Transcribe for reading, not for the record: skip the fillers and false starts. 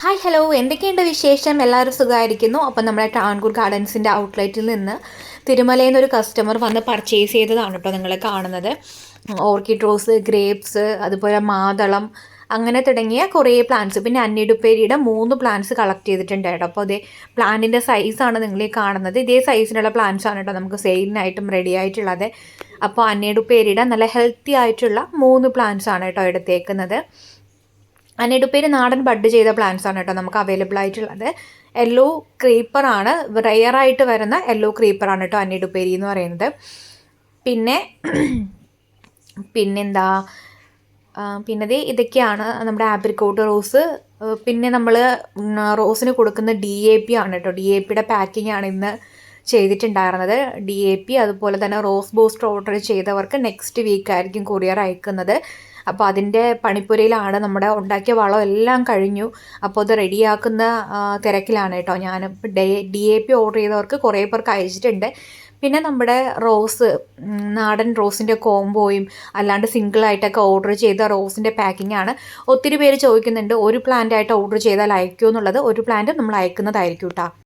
Hi hello, എന്തൊക്കെയുണ്ട് വിശേഷം? എല്ലാവരും സുഖമായിരിക്കുന്നു. അപ്പം നമ്മുടെ ട്രാവൻകൂർ ഗാർഡൻസിൻ്റെ ഔട്ട്ലെറ്റിൽ നിന്ന് തിരുമലയിൽ നിന്ന് ഒരു കസ്റ്റമർ വന്ന് പർച്ചേസ് ചെയ്തതാണ് കേട്ടോ നിങ്ങൾ കാണുന്നത്. ഓർക്കിഡ് റോസ്, ഗ്രേപ്സ്, അതുപോലെ മാതളം, അങ്ങനെ തുടങ്ങിയ കുറേ പ്ലാന്റ്സ്, പിന്നെ അന്നിടുപ്പേരിയുടെ 3 പ്ലാന്റ്സ് കളക്ട് ചെയ്തിട്ടുണ്ട് കേട്ടോ. അപ്പോൾ അതേ പ്ലാന്റിൻ്റെ സൈസാണ് നിങ്ങൾ ഈ കാണുന്നത്. ഇതേ സൈസിനുള്ള പ്ലാന്റ്സ് ആണ് കേട്ടോ നമുക്ക് സെയിലിനായിട്ടും റെഡി ആയിട്ടുള്ളത്. അപ്പോൾ അന്നിടുപ്പേരിയുടെ നല്ല ഹെൽത്തി ആയിട്ടുള്ള 3 പ്ലാന്റ്സ് ആണ് കേട്ടോ എടുത്തേക്കുന്നത്. അന്നിടുപ്പേര് നാടൻ ബഡ് ചെയ്ത പ്ലാന്റ്സ് ആണ് കേട്ടോ നമുക്ക് അവൈലബിൾ ആയിട്ടുള്ളത്. യെല്ലോ ക്രീപ്പറാണ്, റെയറായിട്ട് വരുന്ന യെല്ലോ ക്രീപ്പറാണ് കേട്ടോ അന്നിടുപ്പേരി എന്ന് പറയുന്നത്. പിന്നെ പിന്നെന്താ പിന്നെ ഇതൊക്കെയാണ് നമ്മുടെ ആപ്രിക്കോട്ട് റോസ്. പിന്നെ നമ്മൾ റോസിന് കൊടുക്കുന്ന DAP ആണ് കേട്ടോ. DAPയുടെ പാക്കിംഗ് ആണ് ഇന്ന് ചെയ്തിട്ടുണ്ടായിരുന്നത്. DAP അതുപോലെ തന്നെ റോസ് ബൂസ്റ്റർ ഓർഡർ ചെയ്തവർക്ക് നെക്സ്റ്റ് വീക്ക് ആയിരിക്കും കൊറിയർ അയക്കുന്നത്. അപ്പോൾ അതിൻ്റെ പണിപ്പുരയിലാണ്. നമ്മുടെ ഉണ്ടാക്കിയ വളം എല്ലാം കഴിഞ്ഞു. അപ്പോൾ അത് റെഡിയാക്കുന്ന തിരക്കിലാണ് കേട്ടോ ഞാൻ. DAP ഓർഡർ ചെയ്തവർക്ക് കുറേ പേർക്ക് അയച്ചിട്ടുണ്ട്. പിന്നെ നമ്മുടെ റോസ്, നാടൻ റോസിൻ്റെ കോംബോയും അല്ലാണ്ട് സിംഗിളായിട്ടൊക്കെ ഓർഡർ ചെയ്ത റോസിൻ്റെ പാക്കിംഗ് ആണ്. ഒത്തിരി പേര് ചോദിക്കുന്നുണ്ട് ഒരു പ്ലാന്റ് ആയിട്ട് ഓർഡർ ചെയ്താൽ അയക്കുമോ എന്നുള്ളത്. ഒരു പ്ലാന്റ് നമ്മൾ അയക്കുന്നതായിരിക്കും കേട്ടോ.